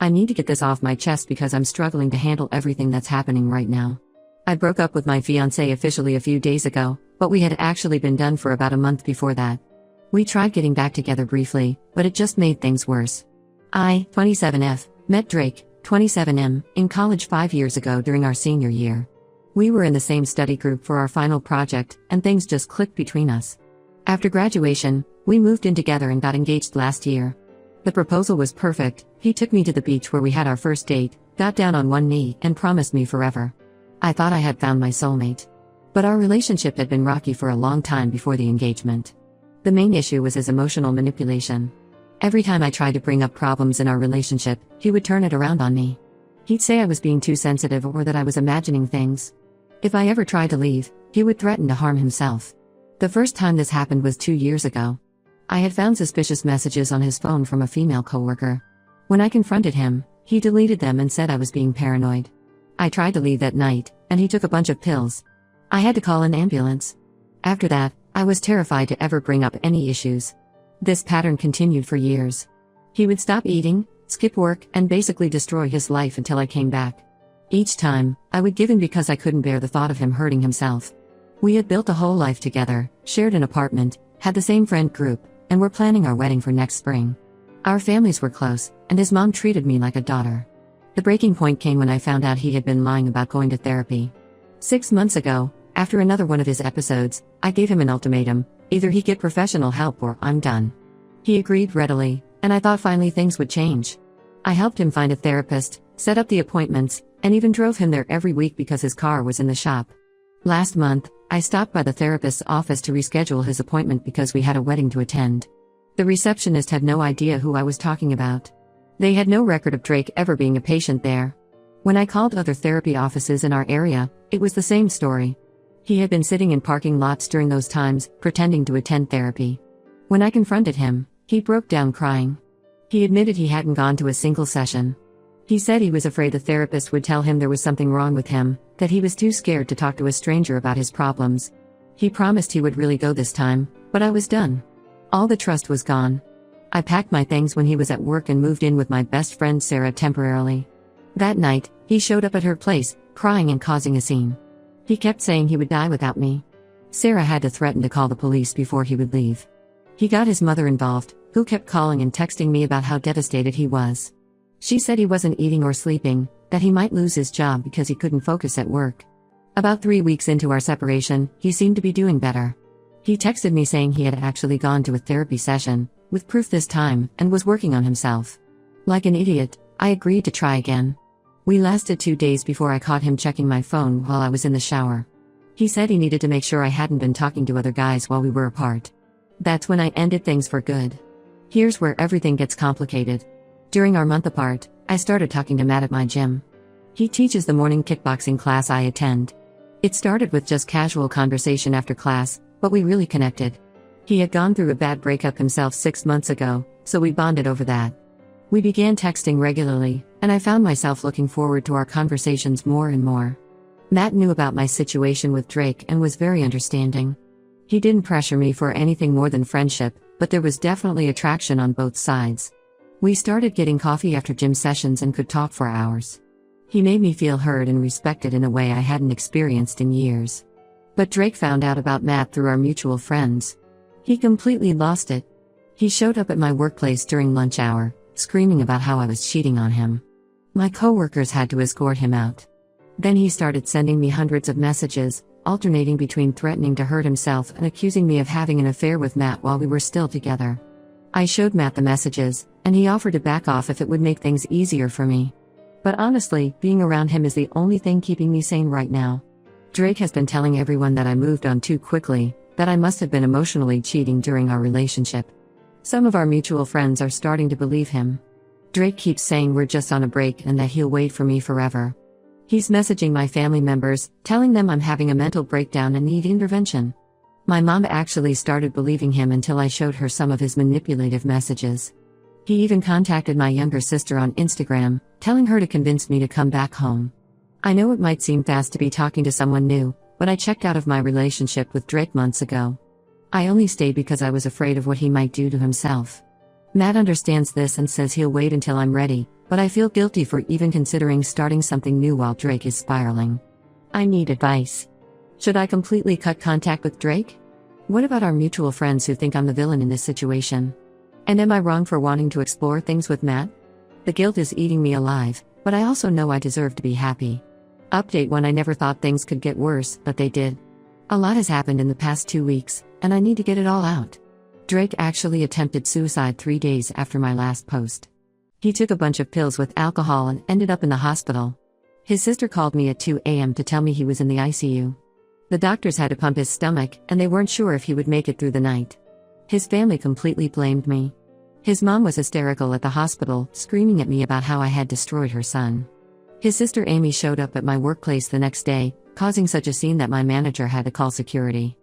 I need to get this off my chest because I'm struggling to handle everything that's happening right now. I broke up with my fiancé officially a few days ago, but we had actually been done for about a month before that. We tried getting back together briefly, but it just made things worse. I, 27F, met Drake, 27M, in college 5 years ago during our senior year. We were in the same study group for our final project, and things just clicked between us. After graduation, we moved in together and got engaged last year. The proposal was perfect. He took me to the beach where we had our first date, got down on one knee, and promised me forever. I thought I had found my soulmate. But our relationship had been rocky for a long time before the engagement. The main issue was his emotional manipulation. Every time I tried to bring up problems in our relationship, he would turn it around on me. He'd say I was being too sensitive or that I was imagining things. If I ever tried to leave, he would threaten to harm himself. The first time this happened was 2 years ago. I had found suspicious messages on his phone from a female coworker. When I confronted him, he deleted them and said I was being paranoid. I tried to leave that night, and he took a bunch of pills. I had to call an ambulance. After that, I was terrified to ever bring up any issues. This pattern continued for years. He would stop eating, skip work, and basically destroy his life until I came back. Each time, I would give in because I couldn't bear the thought of him hurting himself. We had built a whole life together, shared an apartment, had the same friend group, and were planning our wedding for next spring. Our families were close, and his mom treated me like a daughter. The breaking point came when I found out he had been lying about going to therapy. 6 months ago, after another one of his episodes, I gave him an ultimatum: either he get professional help or I'm done. He agreed readily, and I thought finally things would change. I helped him find a therapist, set up the appointments, and even drove him there every week because his car was in the shop. Last month, I stopped by the therapist's office to reschedule his appointment because we had a wedding to attend. The receptionist had no idea who I was talking about. They had no record of Drake ever being a patient there. When I called other therapy offices in our area, it was the same story. He had been sitting in parking lots during those times, pretending to attend therapy. When I confronted him, he broke down crying. He admitted he hadn't gone to a single session. He said he was afraid the therapist would tell him there was something wrong with him, that he was too scared to talk to a stranger about his problems. He promised he would really go this time, but I was done. All the trust was gone. I packed my things when he was at work and moved in with my best friend Sarah temporarily. That night, he showed up at her place, crying and causing a scene. He kept saying he would die without me. Sarah had to threaten to call the police before he would leave. He got his mother involved, who kept calling and texting me about how devastated he was. She said he wasn't eating or sleeping, that he might lose his job because he couldn't focus at work. About 3 weeks into our separation, he seemed to be doing better. He texted me saying he had actually gone to a therapy session, with proof this time, and was working on himself. Like an idiot, I agreed to try again. We lasted 2 days before I caught him checking my phone while I was in the shower. He said he needed to make sure I hadn't been talking to other guys while we were apart. That's when I ended things for good. Here's where everything gets complicated. During our month apart, I started talking to Matt at my gym. He teaches the morning kickboxing class I attend. It started with just casual conversation after class, but we really connected. He had gone through a bad breakup himself 6 months ago, so we bonded over that. We began texting regularly, and I found myself looking forward to our conversations more and more. Matt knew about my situation with Drake and was very understanding. He didn't pressure me for anything more than friendship, but there was definitely attraction on both sides. We started getting coffee after gym sessions and could talk for hours. He made me feel heard and respected in a way I hadn't experienced in years. But Drake found out about Matt through our mutual friends. He completely lost it. He showed up at my workplace during lunch hour, screaming about how I was cheating on him. My coworkers had to escort him out. Then he started sending me hundreds of messages, alternating between threatening to hurt himself and accusing me of having an affair with Matt while we were still together. I showed Matt the messages, and he offered to back off if it would make things easier for me. But honestly, being around him is the only thing keeping me sane right now. Drake has been telling everyone that I moved on too quickly, that I must have been emotionally cheating during our relationship. Some of our mutual friends are starting to believe him. Drake keeps saying we're just on a break and that he'll wait for me forever. He's messaging my family members, telling them I'm having a mental breakdown and need intervention. My mom actually started believing him until I showed her some of his manipulative messages. He even contacted my younger sister on Instagram, telling her to convince me to come back home. I know it might seem fast to be talking to someone new, but I checked out of my relationship with Drake months ago. I only stayed because I was afraid of what he might do to himself. Matt understands this and says he'll wait until I'm ready, but I feel guilty for even considering starting something new while Drake is spiraling. I need advice. Should I completely cut contact with Drake? What about our mutual friends who think I'm the villain in this situation? And am I wrong for wanting to explore things with Matt? The guilt is eating me alive, but I also know I deserve to be happy. Update 1: I never thought things could get worse, but they did. A lot has happened in the past 2 weeks, and I need to get it all out. Drake actually attempted suicide 3 days after my last post. He took a bunch of pills with alcohol and ended up in the hospital. His sister called me at 2 a.m. to tell me he was in the ICU. The doctors had to pump his stomach, and they weren't sure if he would make it through the night. His family completely blamed me. His mom was hysterical at the hospital, screaming at me about how I had destroyed her son. His sister Amy showed up at my workplace the next day, causing such a scene that my manager had to call security.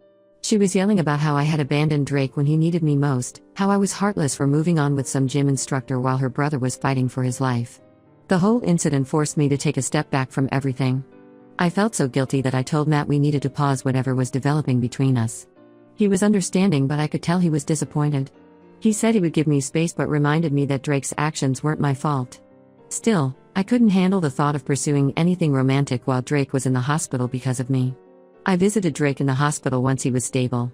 She was yelling about how I had abandoned Drake when he needed me most, how I was heartless for moving on with some gym instructor while her brother was fighting for his life. The whole incident forced me to take a step back from everything. I felt so guilty that I told Matt we needed to pause whatever was developing between us. He was understanding, but I could tell he was disappointed. He said he would give me space but reminded me that Drake's actions weren't my fault. Still, I couldn't handle the thought of pursuing anything romantic while Drake was in the hospital because of me. I visited Drake in the hospital once he was stable.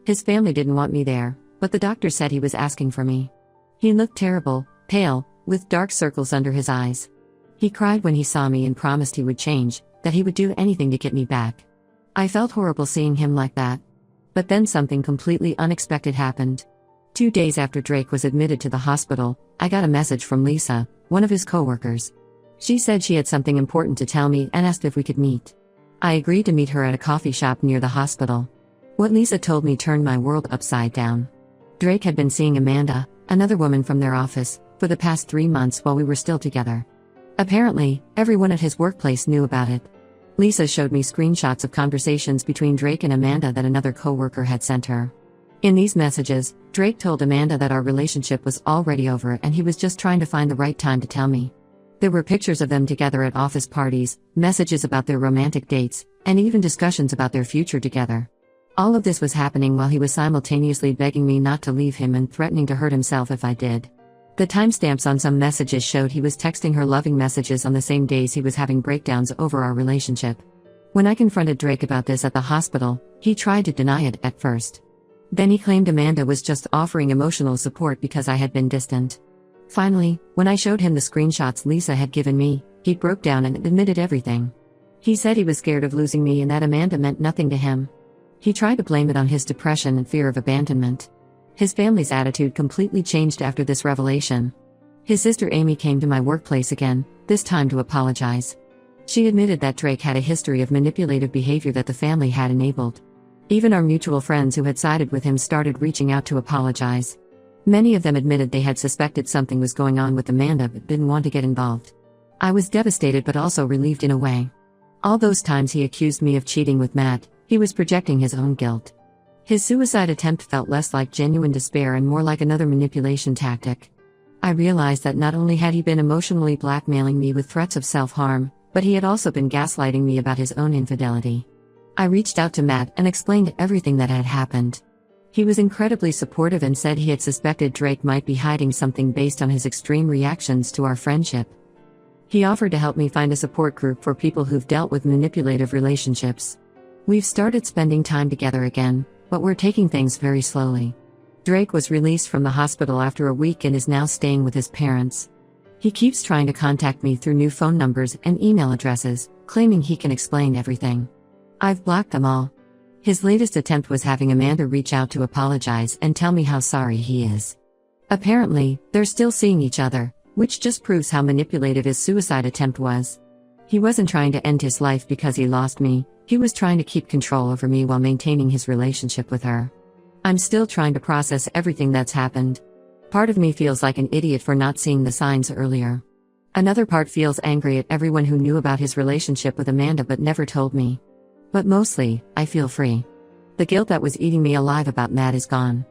His family didn't want me there, but the doctor said he was asking for me. He looked terrible, pale, with dark circles under his eyes. He cried when he saw me and promised he would change, that he would do anything to get me back. I felt horrible seeing him like that. But then something completely unexpected happened. 2 days after Drake was admitted to the hospital, I got a message from Lisa, one of his co-workers. She said she had something important to tell me and asked if we could meet. I agreed to meet her at a coffee shop near the hospital. What Lisa told me turned my world upside down. Drake had been seeing Amanda, another woman from their office, for the past 3 months while we were still together. Apparently, everyone at his workplace knew about it. Lisa showed me screenshots of conversations between Drake and Amanda that another co-worker had sent her. In these messages, Drake told Amanda that our relationship was already over and he was just trying to find the right time to tell me. There were pictures of them together at office parties, messages about their romantic dates, and even discussions about their future together. All of this was happening while he was simultaneously begging me not to leave him and threatening to hurt himself if I did. The timestamps on some messages showed he was texting her loving messages on the same days he was having breakdowns over our relationship. When I confronted Drake about this at the hospital, he tried to deny it at first. Then he claimed Amanda was just offering emotional support because I had been distant. Finally, when I showed him the screenshots Lisa had given me, he broke down and admitted everything. He said he was scared of losing me and that Amanda meant nothing to him. He tried to blame it on his depression and fear of abandonment. His family's attitude completely changed after this revelation. His sister Amy came to my workplace again, this time to apologize. She admitted that Drake had a history of manipulative behavior that the family had enabled. Even our mutual friends who had sided with him started reaching out to apologize. Many of them admitted they had suspected something was going on with Amanda but didn't want to get involved. I was devastated but also relieved in a way. All those times he accused me of cheating with Matt, he was projecting his own guilt. His suicide attempt felt less like genuine despair and more like another manipulation tactic. I realized that not only had he been emotionally blackmailing me with threats of self-harm, but he had also been gaslighting me about his own infidelity. I reached out to Matt and explained everything that had happened. He was incredibly supportive and said he had suspected Drake might be hiding something based on his extreme reactions to our friendship. He offered to help me find a support group for people who've dealt with manipulative relationships. We've started spending time together again, but we're taking things very slowly. Drake was released from the hospital after a week and is now staying with his parents. He keeps trying to contact me through new phone numbers and email addresses, claiming he can explain everything. I've blocked them all. His latest attempt was having Amanda reach out to apologize and tell me how sorry he is. Apparently, they're still seeing each other, which just proves how manipulative his suicide attempt was. He wasn't trying to end his life because he lost me, he was trying to keep control over me while maintaining his relationship with her. I'm still trying to process everything that's happened. Part of me feels like an idiot for not seeing the signs earlier. Another part feels angry at everyone who knew about his relationship with Amanda but never told me. But mostly, I feel free. The guilt that was eating me alive about Matt is gone.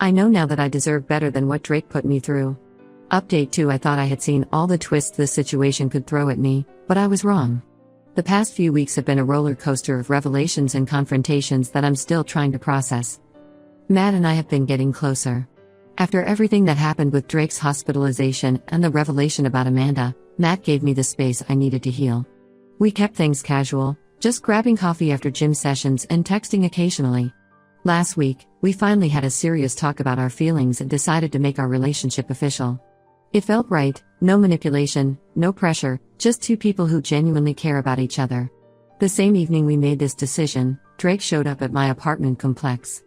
I know now that I deserve better than what Drake put me through. Update 2: I thought I had seen all the twists this situation could throw at me, but I was wrong. The past few weeks have been a roller coaster of revelations and confrontations that I'm still trying to process. Matt and I have been getting closer. After everything that happened with Drake's hospitalization and the revelation about Amanda, Matt gave me the space I needed to heal. We kept things casual, just grabbing coffee after gym sessions and texting occasionally. Last week, we finally had a serious talk about our feelings and decided to make our relationship official. It felt right, no manipulation, no pressure, just two people who genuinely care about each other. The same evening we made this decision, Drake showed up at my apartment complex.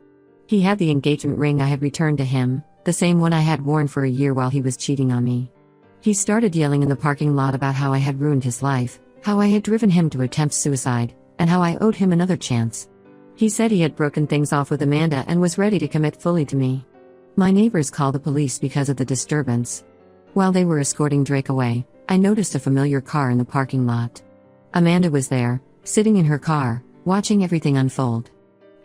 He had the engagement ring I had returned to him, the same one I had worn for a year while he was cheating on me. He started yelling in the parking lot about how I had ruined his life, how I had driven him to attempt suicide, and how I owed him another chance. He said he had broken things off with Amanda and was ready to commit fully to me. My neighbors called the police because of the disturbance. While they were escorting Drake away, I noticed a familiar car in the parking lot. Amanda was there, sitting in her car, watching everything unfold.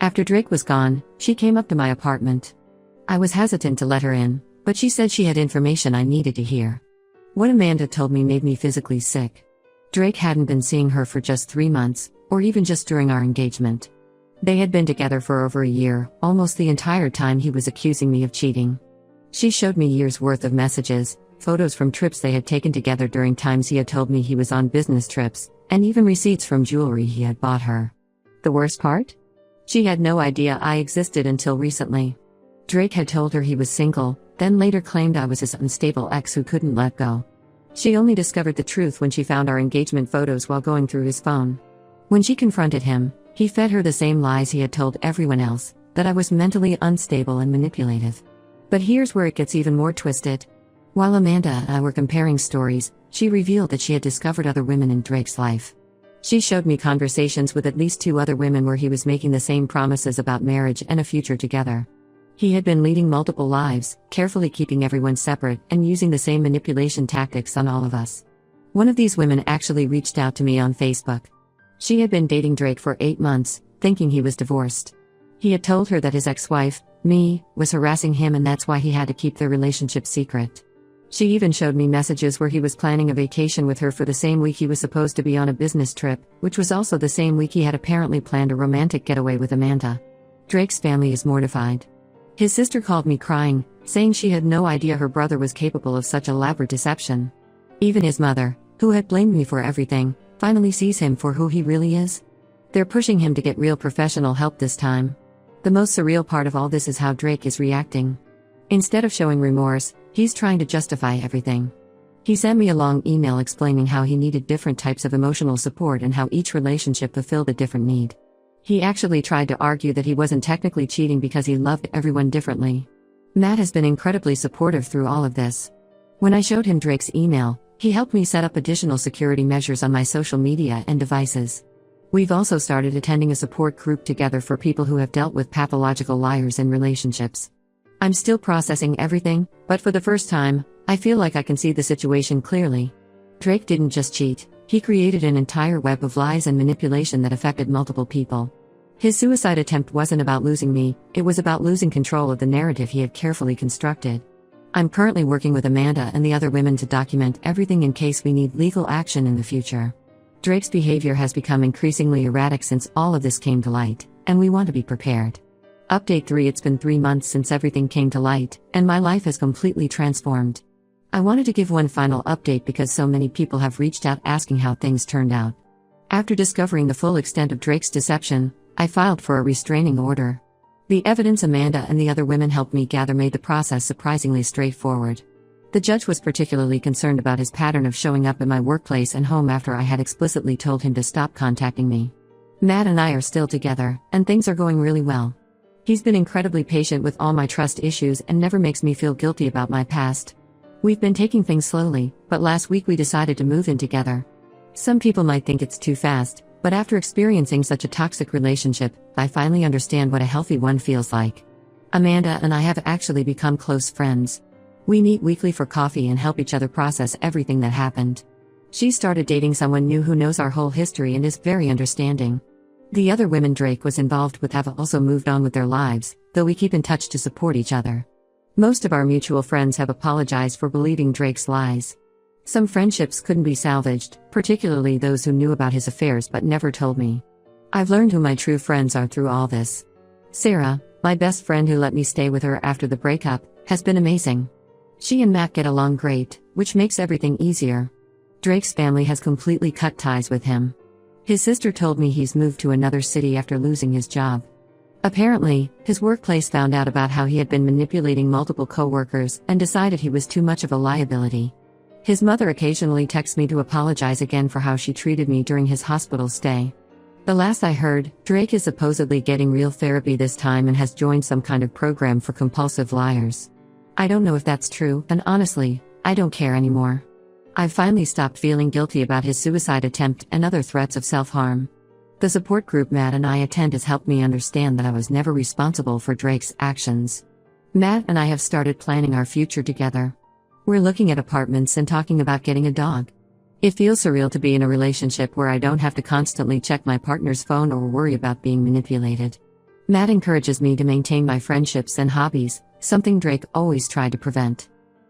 After Drake was gone, she came up to my apartment. I was hesitant to let her in, but she said she had information I needed to hear. What Amanda told me made me physically sick. Drake hadn't been seeing her for just 3 months, or even just during our engagement. They had been together for over a year, almost the entire time he was accusing me of cheating. She showed me years' worth of messages, photos from trips they had taken together during times he had told me he was on business trips, and even receipts from jewelry he had bought her. The worst part? She had no idea I existed until recently. Drake had told her he was single, then later claimed I was his unstable ex who couldn't let go. She only discovered the truth when she found our engagement photos while going through his phone. When she confronted him, he fed her the same lies he had told everyone else, that I was mentally unstable and manipulative. But here's where it gets even more twisted. While Amanda and I were comparing stories, she revealed that she had discovered other women in Drake's life. She showed me conversations with at least 2 other women where he was making the same promises about marriage and a future together. He had been leading multiple lives, carefully keeping everyone separate and using the same manipulation tactics on all of us. One of these women actually reached out to me on Facebook. She had been dating Drake for 8 months, thinking he was divorced. He had told her that his ex-wife, me, was harassing him and that's why he had to keep their relationship secret. She even showed me messages where he was planning a vacation with her for the same week he was supposed to be on a business trip, which was also the same week he had apparently planned a romantic getaway with Amanda. Drake's family is mortified. His sister called me crying, saying she had no idea her brother was capable of such elaborate deception. Even his mother, who had blamed me for everything, finally sees him for who he really is. They're pushing him to get real professional help this time. The most surreal part of all this is how Drake is reacting. Instead of showing remorse, he's trying to justify everything. He sent me a long email explaining how he needed different types of emotional support and how each relationship fulfilled a different need. He actually tried to argue that he wasn't technically cheating because he loved everyone differently. Matt has been incredibly supportive through all of this. When I showed him Drake's email, he helped me set up additional security measures on my social media and devices. We've also started attending a support group together for people who have dealt with pathological liars in relationships. I'm still processing everything, but for the first time, I feel like I can see the situation clearly. Drake didn't just cheat, he created an entire web of lies and manipulation that affected multiple people. His suicide attempt wasn't about losing me, it was about losing control of the narrative he had carefully constructed. I'm currently working with Amanda and the other women to document everything in case we need legal action in the future. Drake's behavior has become increasingly erratic since all of this came to light, and we want to be prepared. Update 3: It's been 3 months since everything came to light, and my life has completely transformed. I wanted to give one final update because so many people have reached out asking how things turned out. After discovering the full extent of Drake's deception, I filed for a restraining order. The evidence Amanda and the other women helped me gather made the process surprisingly straightforward. The judge was particularly concerned about his pattern of showing up at my workplace and home after I had explicitly told him to stop contacting me. Matt and I are still together, and things are going really well. He's been incredibly patient with all my trust issues and never makes me feel guilty about my past. We've been taking things slowly, but last week we decided to move in together. Some people might think it's too fast, but after experiencing such a toxic relationship, I finally understand what a healthy one feels like. Amanda and I have actually become close friends. We meet weekly for coffee and help each other process everything that happened. She started dating someone new who knows our whole history and is very understanding. The other women Drake was involved with have also moved on with their lives, though we keep in touch to support each other. Most of our mutual friends have apologized for believing Drake's lies. Some friendships couldn't be salvaged, particularly those who knew about his affairs but never told me. I've learned who my true friends are through all this. Sarah, my best friend who let me stay with her after the breakup, has been amazing. She and Matt get along great, which makes everything easier. Drake's family has completely cut ties with him. His sister told me he's moved to another city after losing his job. Apparently, his workplace found out about how he had been manipulating multiple co-workers and decided he was too much of a liability. His mother occasionally texts me to apologize again for how she treated me during his hospital stay. The last I heard, Drake is supposedly getting real therapy this time and has joined some kind of program for compulsive liars. I don't know if that's true, and honestly, I don't care anymore. I've finally stopped feeling guilty about his suicide attempt and other threats of self-harm. The support group Matt and I attend has helped me understand that I was never responsible for Drake's actions. Matt and I have started planning our future together. We're looking at apartments and talking about getting a dog. It feels surreal to be in a relationship where I don't have to constantly check my partner's phone or worry about being manipulated. Matt encourages me to maintain my friendships and hobbies, something Drake always tried to prevent.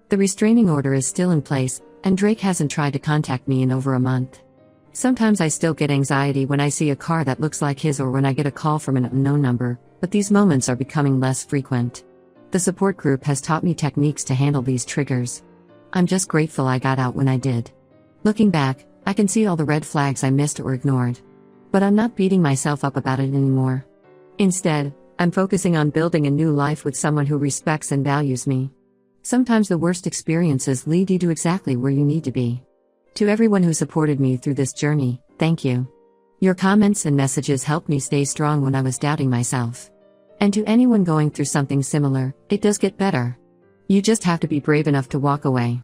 The restraining order is still in place, and Drake hasn't tried to contact me in over a month. Sometimes I still get anxiety when I see a car that looks like his or when I get a call from an unknown number, but these moments are becoming less frequent. The support group has taught me techniques to handle these triggers. I'm just grateful I got out when I did. Looking back, I can see all the red flags I missed or ignored. But I'm not beating myself up about it anymore. Instead, I'm focusing on building a new life with someone who respects and values me. Sometimes the worst experiences lead you to exactly where you need to be. To everyone who supported me through this journey, thank you. Your comments and messages helped me stay strong when I was doubting myself. And to anyone going through something similar, it does get better. You just have to be brave enough to walk away.